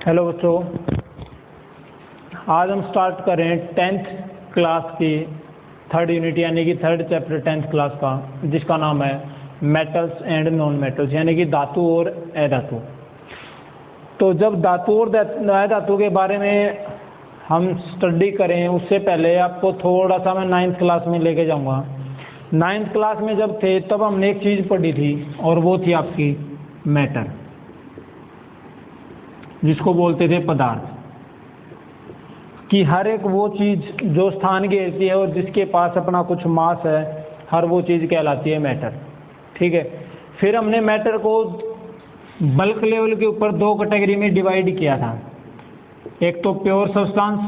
Hello बच्चों, आज हम स्टार्ट कर रहे हैं 10th क्लास की थर्ड यूनिट यानी कि थर्ड चैप्टर 10th क्लास का, जिसका नाम है मेटल्स एंड नॉन मेटल्स यानी कि धातु और अधातु। तो जब धातु और अधातु के बारे में हम स्टडी करें उससे पहले आपको थोड़ा सा मैं 9th क्लास में लेके जाऊंगा। 9th क्लास में जब थे तब हमने एक चीज़ पढ़ी थी और वो थी आपकी मैटर, जिसको बोलते थे पदार्थ। कि हर एक वो चीज़ जो स्थान घेरती है और जिसके पास अपना कुछ मास है, हर वो चीज़ कहलाती है मैटर। ठीक है। फिर हमने मैटर को बल्क लेवल के ऊपर दो कैटेगरी में डिवाइड किया था। एक तो प्योर सब्सटेंस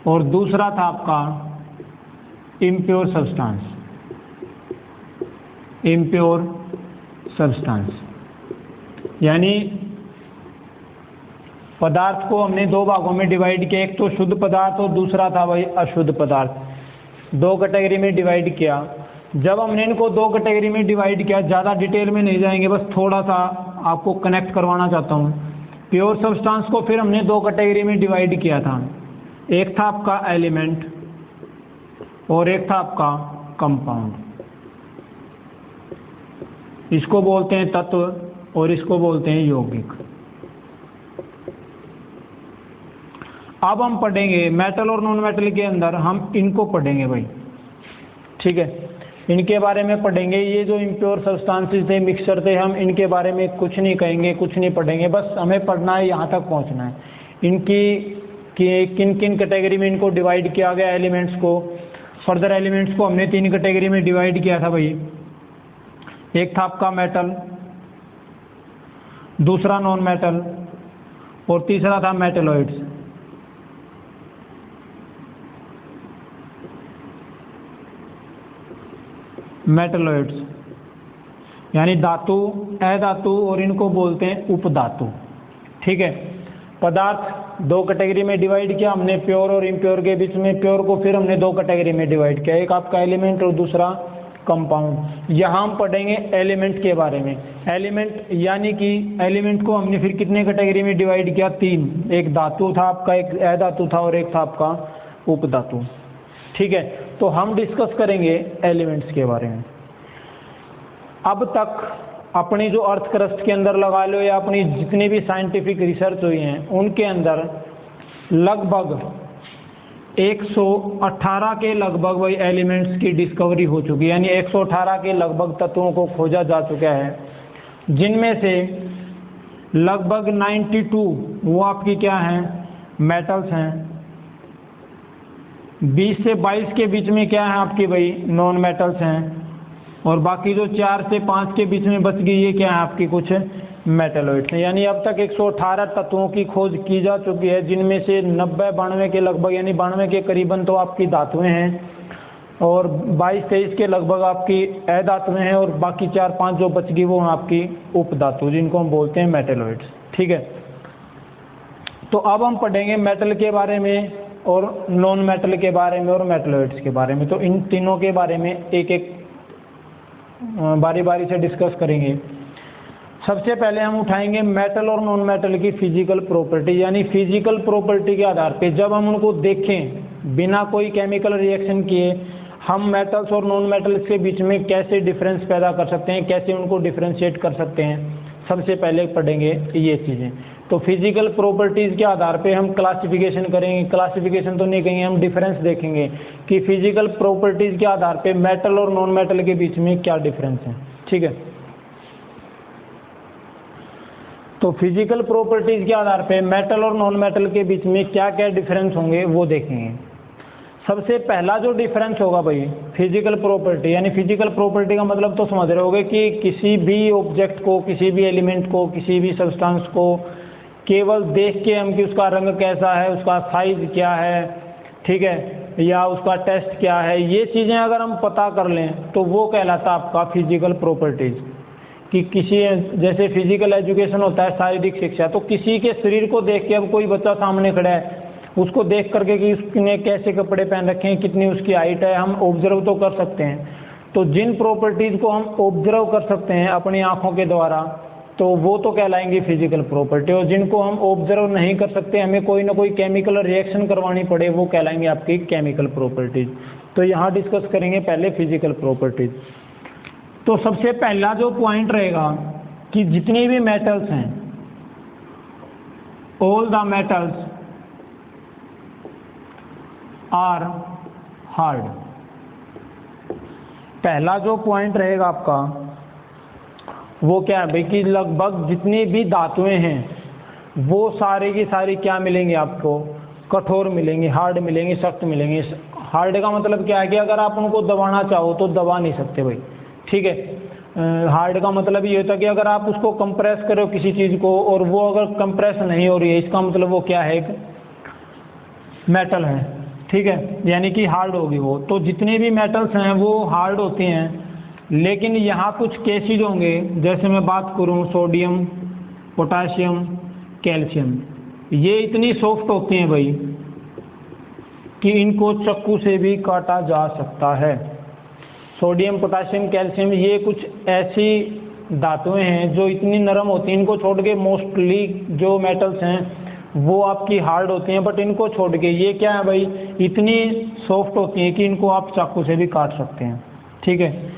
और दूसरा था आपका इम्प्योर सब्सटेंस। इम्प्योर सब्सटेंस यानी पदार्थ को हमने दो भागों में डिवाइड किया, एक तो शुद्ध पदार्थ और दूसरा था भाई अशुद्ध पदार्थ। दो कैटेगरी में डिवाइड किया। जब हमने इनको दो कैटेगरी में डिवाइड किया, ज़्यादा डिटेल में नहीं जाएंगे, बस थोड़ा सा आपको कनेक्ट करवाना चाहता हूँ। प्योर सब्सटेंस को फिर हमने दो कैटेगरी में डिवाइड किया था। एक था आपका एलिमेंट और एक था आपका कंपाउंड। इसको बोलते हैं तत्व और इसको बोलते हैं यौगिक। अब हम पढ़ेंगे मेटल और नॉन मेटल के अंदर हम इनको पढ़ेंगे भाई। ठीक है, इनके बारे में पढ़ेंगे। ये जो इम्प्योर सब्सटेंसेस थे, मिक्सचर थे, हम इनके बारे में कुछ नहीं कहेंगे, कुछ नहीं पढ़ेंगे, बस हमें पढ़ना है, यहाँ तक पहुँचना है। इनकी किन किन कैटेगरी में इनको डिवाइड किया गया एलिमेंट्स को। फर्दर एलिमेंट्स को हमने तीन कैटेगरी में डिवाइड किया था भाई। एक था आपका मेटल, दूसरा नॉन मेटल और तीसरा था मेटलॉइड्स। मेटलॉइड्स यानी धातु, अधातु और इनको बोलते हैं उपधातु। ठीक है। पदार्थ दो कैटेगरी में डिवाइड किया हमने, प्योर और इम्प्योर के बीच में। प्योर को फिर हमने दो कैटेगरी में डिवाइड किया, एक आपका एलिमेंट और दूसरा कंपाउंड। यहाँ हम पढ़ेंगे एलिमेंट के बारे में। एलिमेंट यानी कि एलिमेंट को हमने फिर कितने कैटेगरी में डिवाइड किया? तीन। एक धातु था आपका, एक अधातु था और एक था आपका उपधातु। ठीक है। तो हम डिस्कस करेंगे एलिमेंट्स के बारे में। अब तक अपनी जो अर्थ क्रस्ट के अंदर लगा लो या अपनी जितनी भी साइंटिफिक रिसर्च हुई हैं उनके अंदर लगभग 118 के लगभग वही एलिमेंट्स की डिस्कवरी हो चुकी है, यानी 118 के लगभग तत्वों को खोजा जा चुका है, जिनमें से लगभग 92 वो आपकी क्या हैं? मेटल्स हैं। 20 से 22 के बीच में क्या है आपकी भाई? नॉन मेटल्स हैं। और बाकी जो 4 से 5 के बीच में बच गई ये क्या है आपकी? कुछ मेटलॉइड्स हैं। यानी अब तक 118 तत्वों की खोज की जा चुकी है, जिनमें से 90-92 के लगभग यानी 92 के करीबन तो आपकी धातुएं हैं और 22-23 के लगभग आपकी अधातुएं हैं और बाकी 4-5 जो बच गई वो हैं आपकी उपधातु, जिनको हम बोलते हैं मेटलॉइड्स। ठीक है। तो अब हम पढ़ेंगे मेटल के बारे में और नॉन मेटल के बारे में और मेटलॉइड्स के बारे में। तो इन तीनों के बारे में एक एक बारी बारी से डिस्कस करेंगे। सबसे पहले हम उठाएंगे मेटल और नॉन मेटल की फिजिकल प्रॉपर्टी, यानी फिजिकल प्रॉपर्टी के आधार पे जब हम उनको देखें बिना कोई केमिकल रिएक्शन किए, हम मेटल्स और नॉन मेटल्स के बीच में कैसे डिफरेंस पैदा कर सकते हैं, कैसे उनको डिफरेंशिएट कर सकते हैं, सबसे पहले पढ़ेंगे ये चीज़ें। तो फिजिकल प्रॉपर्टीज़ के आधार पे हम क्लासिफिकेशन करेंगे। क्लासिफिकेशन तो नहीं कहेंगे, हम डिफरेंस देखेंगे कि फिजिकल प्रॉपर्टीज़ के आधार पे मेटल और नॉन मेटल के बीच में क्या डिफरेंस है। ठीक है। तो फिजिकल प्रॉपर्टीज़ के आधार पे मेटल और नॉन मेटल के बीच में क्या क्या डिफरेंस होंगे वो देखेंगे। सबसे पहला जो डिफरेंस होगा भाई फिजिकल प्रॉपर्टी, यानी फिजिकल प्रॉपर्टी का मतलब तो समझ रहे होगे कि किसी भी ऑब्जेक्ट को, किसी भी एलिमेंट को, किसी भी सब्सटेंस को केवल देख के हम कि उसका रंग कैसा है, उसका साइज क्या है, ठीक है, या उसका टेस्ट क्या है, ये चीज़ें अगर हम पता कर लें तो वो कहलाता है आपका फिजिकल प्रॉपर्टीज़। कि किसी जैसे फिजिकल एजुकेशन होता है, शारीरिक शिक्षा, तो किसी के शरीर को देख के, अब कोई बच्चा सामने खड़ा है उसको देख करके कि उसने कैसे कपड़े पहन रखे हैं, कितनी उसकी हाइट है, हम ऑब्जर्व तो कर सकते हैं। तो जिन प्रॉपर्टीज़ को हम ऑब्जर्व कर सकते हैं अपनी आँखों के द्वारा, तो वो तो कहलाएंगी फिजिकल प्रॉपर्टी, और जिनको हम ऑब्जर्व नहीं कर सकते, हमें कोई ना कोई केमिकल रिएक्शन करवानी पड़े, वो कहलाएंगे आपकी केमिकल प्रॉपर्टीज। तो यहाँ डिस्कस करेंगे पहले फिजिकल प्रॉपर्टीज। तो सबसे पहला जो पॉइंट रहेगा कि जितनी भी मेटल्स हैं, all the metals are hard. पहला जो पॉइंट रहेगा आपका वो क्या है भाई कि लगभग जितनी भी धातुएं हैं वो सारी की सारी क्या मिलेंगी आपको, कठोर मिलेंगी, हार्ड मिलेंगी, सख्त मिलेंगी। हार्ड का मतलब क्या है कि अगर आप उनको दबाना चाहो तो दबा नहीं सकते भाई, ठीक है। हार्ड का मतलब ये होता है कि अगर आप उसको कंप्रेस करो किसी चीज़ को और वो अगर कंप्रेस नहीं हो रही है, इसका मतलब वो क्या है, एक मेटल है, ठीक है, यानी कि हार्ड होगी वो। तो जितने भी मेटल्स हैं वो हार्ड होती हैं, लेकिन यहाँ कुछ केसेज होंगे, जैसे मैं बात करूँ सोडियम, पोटाशियम, कैल्शियम, ये इतनी सॉफ्ट होती हैं भाई कि इनको चाकू से भी काटा जा सकता है। सोडियम, पोटाशियम, कैल्शियम ये कुछ ऐसी धातुएं हैं जो इतनी नरम होती हैं, इनको छोड़ के मोस्टली जो मेटल्स हैं वो आपकी हार्ड होती हैं, बट इनको छोड़ के ये क्या है भाई, इतनी सॉफ्ट होती हैं कि इनको आप चाकू से भी काट सकते हैं, ठीक है।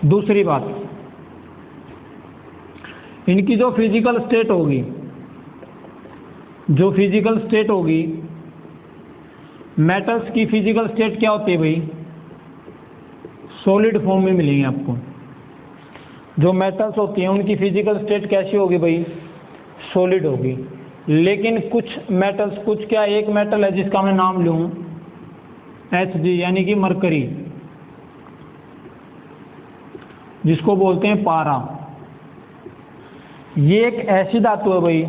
दूसरी बात, इनकी जो फिजिकल स्टेट होगी, जो फिजिकल स्टेट होगी, मेटल्स की फिजिकल स्टेट क्या होती है भाई, सॉलिड फॉर्म में मिलेंगे आपको। जो मेटल्स होती हैं उनकी फिजिकल स्टेट कैसी होगी भाई, सॉलिड होगी। लेकिन कुछ मेटल्स, कुछ क्या, एक मेटल है जिसका मैं नाम लूँ Hg, यानी कि मरकरी, जिसको बोलते हैं पारा। ये एक ऐसी धातु है भाई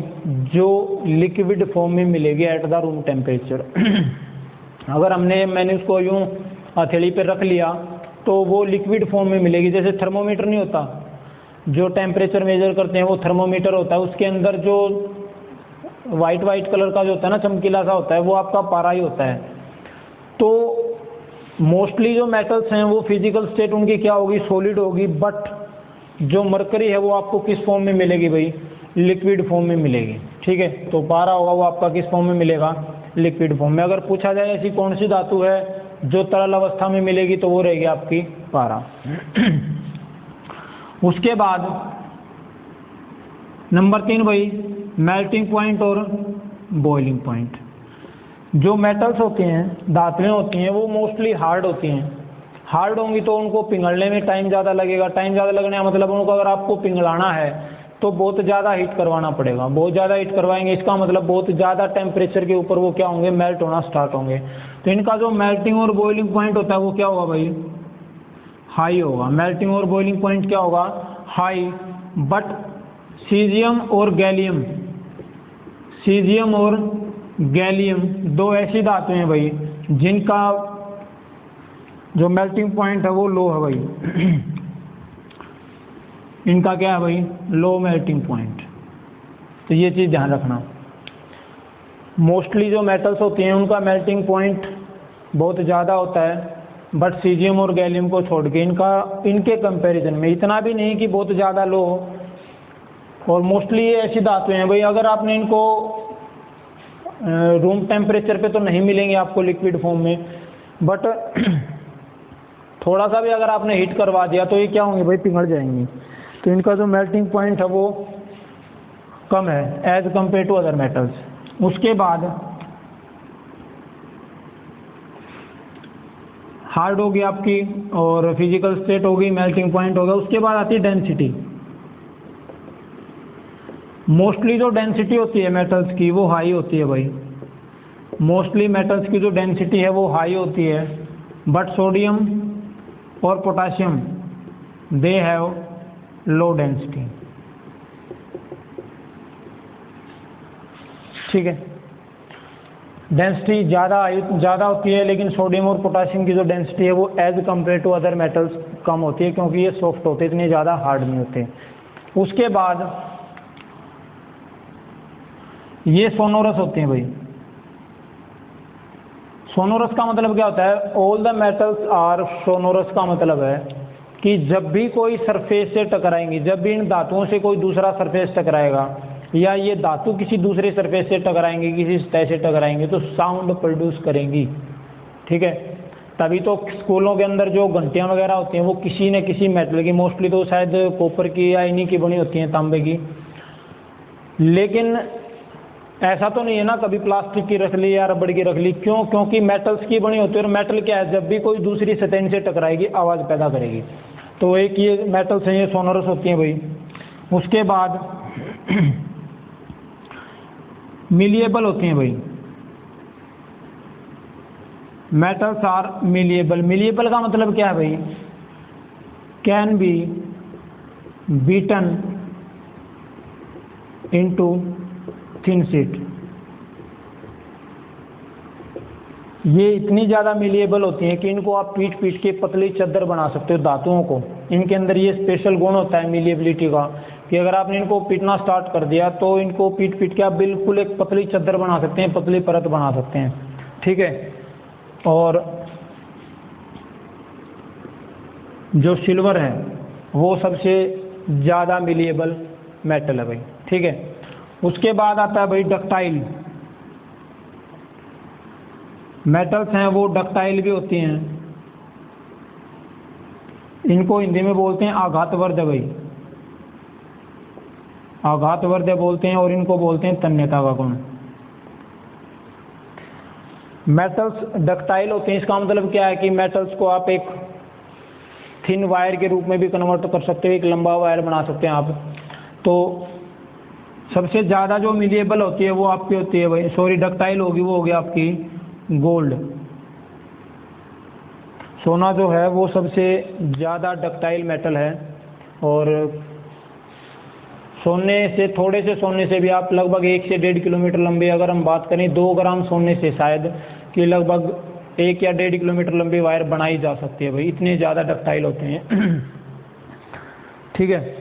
जो लिक्विड फॉर्म में मिलेगी एट द रूम टेम्परेचर। अगर मैंने उसको यूं हथेली पे रख लिया तो वो लिक्विड फॉर्म में मिलेगी। जैसे थर्मोमीटर नहीं होता, जो टेम्परेचर मेजर करते हैं वो थर्मोमीटर होता है, उसके अंदर जो वाइट कलर का जो होता है ना, चमकीला सा होता है, वो आपका पारा ही होता है। तो मोस्टली जो मेटल्स हैं वो फिजिकल स्टेट उनकी क्या होगी, सॉलिड होगी, बट जो मरकरी है वो आपको किस फॉर्म में मिलेगी भाई, लिक्विड फॉर्म में मिलेगी, ठीक है। तो पारा होगा वो आपका किस फॉर्म में मिलेगा, लिक्विड फॉर्म में। अगर पूछा जाए ऐसी कौन सी धातु है जो तरल अवस्था में मिलेगी, तो वो रहेगी आपकी पारा। उसके बाद नंबर 3 भाई, मेल्टिंग पॉइंट और बॉइलिंग पॉइंट। जो मेटल्स होती हैं, धातुएं होती हैं, वो मोस्टली हार्ड होती हैं। हार्ड होंगी तो उनको पिघलने में टाइम ज़्यादा लगेगा। टाइम ज़्यादा लगने का मतलब उनको अगर आपको पिघलाना है तो बहुत ज़्यादा हीट करवाना पड़ेगा। बहुत ज़्यादा हीट करवाएंगे, इसका मतलब बहुत ज़्यादा टेम्परेचर के ऊपर वो क्या होंगे, मेल्ट होना स्टार्ट होंगे। तो इनका जो मेल्टिंग और बॉइलिंग पॉइंट होता है वो क्या होगा भाई, हाई होगा। मेल्टिंग और बॉइलिंग पॉइंट क्या होगा, हाई। बट सीजियम और गैलियम, सीजियम और गैलियम दो ऐसी धातुएं हैं भाई जिनका जो मेल्टिंग पॉइंट है वो लो है भाई। इनका क्या है भाई, लो मेल्टिंग पॉइंट। तो ये चीज़ ध्यान रखना। मोस्टली जो मेटल्स होती हैं उनका मेल्टिंग पॉइंट बहुत ज़्यादा होता है, बट सीजियम और गैलियम को छोड़ के इनके कंपैरिजन में इतना भी नहीं कि बहुत ज़्यादा लो हो। और मोस्टली ये ऐसी धातुएं हैं भाई, अगर आपने इनको रूम टेम्परेचर पे तो नहीं मिलेंगे आपको लिक्विड फॉर्म में, बट थोड़ा सा भी अगर आपने हीट करवा दिया तो ये क्या होंगे भाई, पिघल जाएंगी। तो इनका जो मेल्टिंग पॉइंट है वो कम है as compare to other metals. उसके बाद हार्ड होगी आपकी और फिजिकल स्टेट होगी, मेल्टिंग पॉइंट होगा। उसके बाद आती है डेंसिटी। मोस्टली जो डेंसिटी होती है मेटल्स की वो हाई होती है भाई। मोस्टली मेटल्स की जो डेंसिटी है वो हाई होती है, बट सोडियम और potassium they have low density, ठीक है। डेंसिटी ज़्यादा होती है, लेकिन सोडियम और पोटाशियम की जो डेंसिटी है वो as compare to other metals कम होती है, क्योंकि ये सॉफ्ट होते हैं, इतने ज़्यादा हार्ड नहीं होते। उसके बाद ये सोनोरस होते हैं भाई। सोनोरस का मतलब क्या होता है, all the metals are sonorous का मतलब है कि जब भी कोई सरफेस से टकराएंगी, जब भी इन धातुओं से कोई दूसरा सरफेस टकराएगा या ये धातु किसी दूसरे सरफेस से टकराएंगे, किसी सतह से टकराएंगे, तो साउंड प्रोड्यूस करेंगी। ठीक है, तभी तो स्कूलों के अंदर जो घंटियां वगैरह होती हैं वो किसी न किसी मेटल की, मोस्टली तो शायद कॉपर की या इन्हीं की बनी होती हैं, तांबे की। लेकिन ऐसा तो नहीं है ना कभी प्लास्टिक की रख ली या रबड़ की रख ली, क्यों? क्योंकि मेटल्स की बनी होती है, और मेटल क्या है, जब भी कोई दूसरी सतह इनसे टकराएगी आवाज़ पैदा करेगी। तो एक ये मेटल्स हैं, ये सोनोरस होती हैं भाई। उसके बाद मिलिएबल होती हैं भाई। Metals are malleable. मिलिएबल का मतलब क्या है भाई? Can be beaten into thin sheet. ये इतनी ज़्यादा मिलिएबल होती हैं कि इनको आप पीट पीट के पतली चादर बना सकते हो धातुओं को। इनके अंदर ये स्पेशल गुण होता है मिलिएबिलिटी का कि अगर आपने इनको पीटना स्टार्ट कर दिया तो इनको पीट पीट के आप बिल्कुल एक पतली चादर बना सकते हैं, पतली परत बना सकते हैं। ठीक है, और जो सिल्वर है वो सबसे ज़्यादा मिलिएबल मेटल है भाई। ठीक है, उसके बाद आता है भाई डक्टाइल। मेटल्स हैं वो डक्टाइल भी होती हैं। इनको हिंदी में बोलते हैं आघातवर्ध भाई, आघातवर्ध बोलते हैं, और इनको बोलते हैं तन्यता का गुण। मेटल्स डक्टाइल होते हैं, इसका मतलब क्या है कि मेटल्स को आप एक थिन वायर के रूप में भी कन्वर्ट कर सकते हो, एक लंबा वायर बना सकते हैं आप। तो सबसे ज़्यादा जो मिलिएबल होती है वो आपकी होती है भाई, सॉरी डक्टाइल होगी, वो होगी आपकी गोल्ड। सोना जो है वो सबसे ज़्यादा डक्टाइल मेटल है, और सोने से, थोड़े से सोने से भी आप लगभग 1 से 1.5 किलोमीटर लंबी, अगर हम बात करें 2 ग्राम सोने से शायद कि लगभग 1 या 1.5 किलोमीटर लंबी वायर बनाई जा सकती है भाई, इतने ज़्यादा डक्टाइल होते हैं। ठीक है,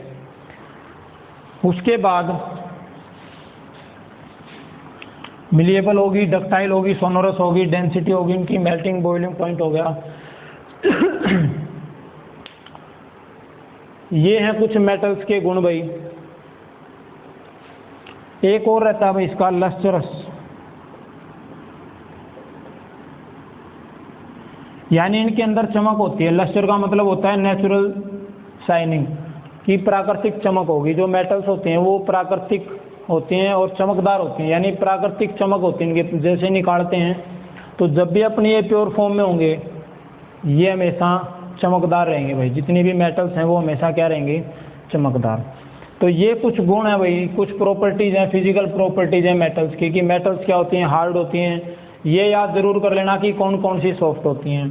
उसके बाद मिलिएबल होगी, डक्टाइल होगी, सोनोरस होगी, डेंसिटी होगी, इनकी मेल्टिंग बॉइलिंग पॉइंट हो गया। ये हैं कुछ मेटल्स के गुण भाई। एक और रहता है भाई इसका लस्टरस, यानी इनके अंदर चमक होती है। लस्टर का मतलब होता है नेचुरल शाइनिंग, की प्राकृतिक चमक होगी। जो मेटल्स होते हैं वो प्राकृतिक होते हैं और चमकदार होते हैं, यानी प्राकृतिक चमक होती है इनके, जैसे निकालते हैं तो जब भी अपनी ये प्योर फॉर्म में होंगे ये हमेशा चमकदार रहेंगे भाई। जितनी भी मेटल्स हैं वो हमेशा क्या रहेंगे? चमकदार। तो ये कुछ गुण है भाई, कुछ प्रॉपर्टीज़ हैं, फिजिकल प्रॉपर्टीज़ हैं मेटल्स की, कि मेटल्स क्या होती हैं, हार्ड होती हैं। ये याद ज़रूर कर लेना कि कौन कौन सी सॉफ्ट होती हैं।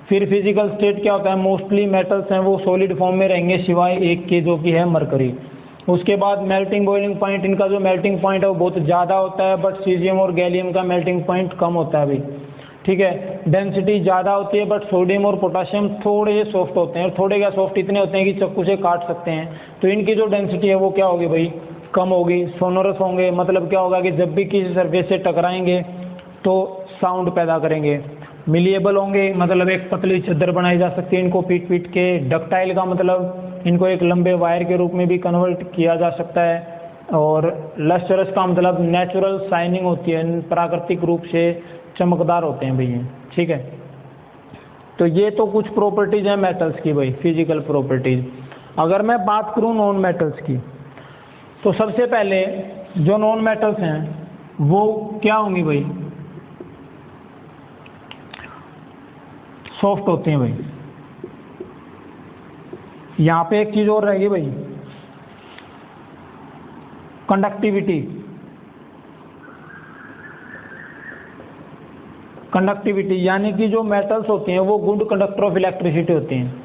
फिर फिजिकल स्टेट क्या होता है, मोस्टली मेटल्स हैं वो सॉलिड फॉर्म में रहेंगे सिवाय एक के, जो कि है मरकरी। उसके बाद मेल्टिंग बॉइलिंग पॉइंट, इनका जो मेल्टिंग पॉइंट है वो बहुत ज़्यादा होता है, बट सीजियम और गैलियम का मेल्टिंग पॉइंट कम होता है भाई। ठीक है, डेंसिटी ज़्यादा होती है, बट सोडियम और पोटाशियम थोड़े सॉफ्ट होते हैं, और थोड़े क्या सॉफ्ट इतने होते हैं कि चाकू से काट सकते हैं। तो इनकी जो डेंसिटी है वो क्या होगी भाई? कम होगी। सोनोरस होंगे, मतलब क्या होगा कि जब भी किसी सरफेस से टकराएंगे तो साउंड पैदा करेंगे। मिलिएबल होंगे, मतलब एक पतली चादर बनाई जा सकती है इनको पीट पीट के। डक्टाइल का मतलब इनको एक लंबे वायर के रूप में भी कन्वर्ट किया जा सकता है। और लस्टरस का मतलब नेचुरल शाइनिंग होती है, प्राकृतिक रूप से चमकदार होते हैं भैया। ठीक है, तो ये तो कुछ प्रॉपर्टीज़ हैं मेटल्स की भाई, फिजिकल प्रॉपर्टीज़। अगर मैं बात करूँ नॉन मेटल्स की, तो सबसे पहले जो नॉन मेटल्स हैं वो क्या होंगी भाई? सॉफ्ट होते हैं भाई। यहाँ पे एक चीज़ और रहेगी भाई, कंडक्टिविटी। कंडक्टिविटी यानी कि जो मेटल्स होते हैं वो गुड कंडक्टर ऑफ इलेक्ट्रिसिटी होते हैं।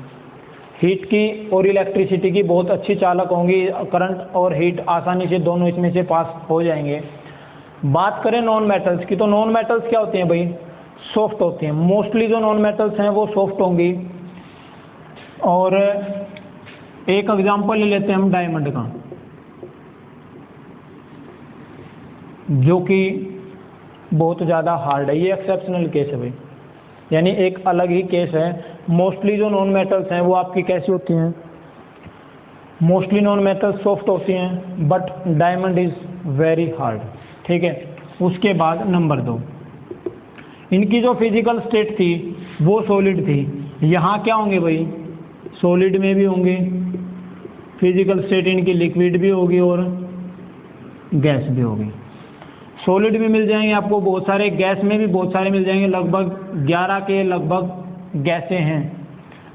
हीट की और इलेक्ट्रिसिटी की बहुत अच्छी चालक होंगी, करंट और हीट आसानी से दोनों इसमें से पास हो जाएंगे। बात करें नॉन मेटल्स की, तो नॉन मेटल्स क्या होते हैं भाई? सॉफ्ट होते हैं। मोस्टली जो नॉन मेटल्स हैं वो सॉफ्ट होंगी। और एक एग्जांपल ले लेते हैं हम डायमंड का, जो कि बहुत ज़्यादा हार्ड है। ये एक्सेप्शनल केस है भाई, यानी एक अलग ही केस है मोस्टली जो नॉन मेटल्स हैं वो आपकी कैसी होती हैं, मोस्टली नॉन मेटल्स सॉफ्ट होती हैं, but diamond is very hard. ठीक है, उसके बाद नंबर 2, इनकी जो फिजिकल स्टेट थी वो सॉलिड थी। यहाँ क्या होंगे भाई, सॉलिड में भी होंगे, फिजिकल स्टेट इनकी लिक्विड भी होगी और गैस भी होगी। सॉलिड में मिल जाएंगे आपको बहुत सारे, गैस में भी बहुत सारे मिल जाएंगे, लगभग 11 के लगभग गैसें हैं।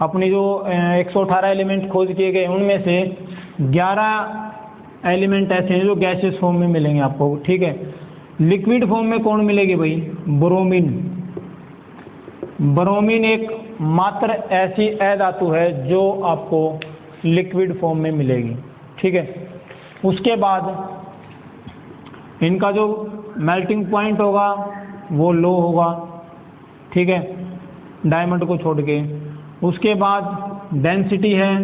अपनी जो 118 एलिमेंट खोज किए गए उनमें से 11 एलिमेंट ऐसे हैं जो गैसेस फॉर्म में मिलेंगे आपको। ठीक है, लिक्विड फॉर्म में कौन मिलेगी भाई, ब्रोमीन। ब्रोमीन एक मात्र ऐसी अधातु है जो आपको लिक्विड फॉर्म में मिलेगी। ठीक है, उसके बाद इनका जो मेल्टिंग पॉइंट होगा वो लो होगा। ठीक है, डायमंड को छोड़ के। उसके बाद डेंसिटी है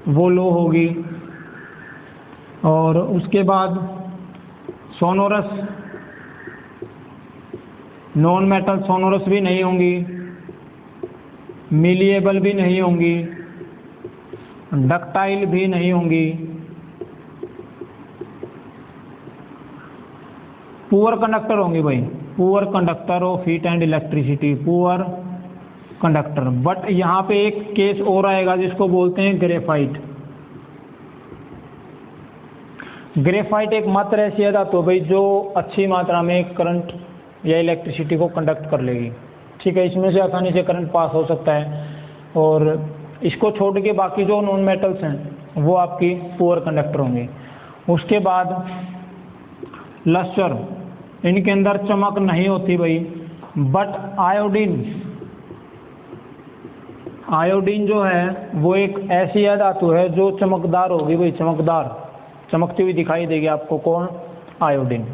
वो लो होगी, और उसके बाद सोनोरस, नॉन मेटल सोनोरस भी नहीं होंगी, मिलिएबल भी नहीं होंगी, डक्टाइल भी नहीं होंगी, पुअर कंडक्टर होंगी भाई, poor conductor of heat and electricity, poor conductor. But यहाँ पे एक केस और आएगा जिसको बोलते हैं ग्रेफाइट। ग्रेफाइट एक मात्र ऐसी धातु भाई जो अच्छी मात्रा में करंट या इलेक्ट्रिसिटी को कंडक्ट कर लेगी। ठीक है, इसमें से आसानी से करंट पास हो सकता है, और इसको छोड़ के बाकी जो नॉन मेटल्स हैं वो आपकी पुअर कंडक्टर होंगे। उसके बाद लस्टर, इनके अंदर चमक नहीं होती भाई, बट आयोडीन, आयोडीन जो है वो एक ऐसी धातु है जो चमकदार होगी भाई, चमकदार, चमकती हुई दिखाई देगी आपको। कौन, आयोडीन।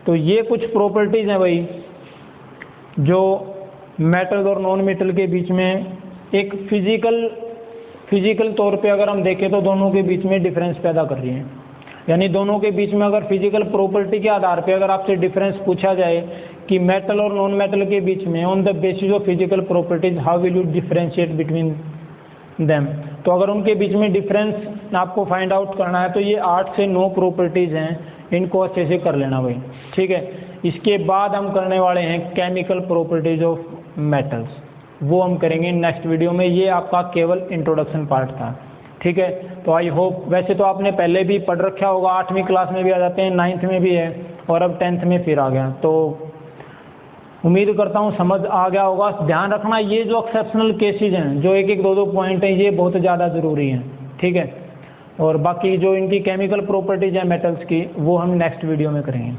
तो ये कुछ प्रॉपर्टीज़ हैं भाई जो मेटल और नॉन मेटल के बीच में एक फिजिकल तौर पे अगर हम देखें तो दोनों के बीच में डिफरेंस पैदा कर रही हैं। यानी दोनों के बीच में अगर फिजिकल प्रॉपर्टी के आधार पे अगर आपसे डिफरेंस पूछा जाए कि मेटल और नॉन मेटल के बीच में on the basis of physical properties how will you differentiate between them, तो अगर उनके बीच में डिफरेंस आपको फाइंड आउट करना है तो ये 8 से 9 प्रॉपर्टीज़ हैं, इनको अच्छे से कर लेना भाई। ठीक है, इसके बाद हम करने वाले हैं केमिकल प्रॉपर्टीज ऑफ मेटल्स, वो हम करेंगे नेक्स्ट वीडियो में। ये आपका केवल इंट्रोडक्शन पार्ट था। ठीक है, तो आई होप, वैसे तो आपने पहले भी पढ़ रखा होगा, 8वीं क्लास में भी आ जाते हैं, 9th में भी है, और अब 10th में फिर आ गया, तो उम्मीद करता हूँ समझ आ गया होगा। ध्यान रखना ये जो एक्सेप्शनल केसेज हैं, जो 1-1, 2-2 पॉइंट हैं, ये बहुत ज़्यादा ज़रूरी हैं। ठीक है, और बाकी जो इनकी केमिकल प्रॉपर्टीज हैं मेटल्स की, वो हम नेक्स्ट वीडियो में करेंगे।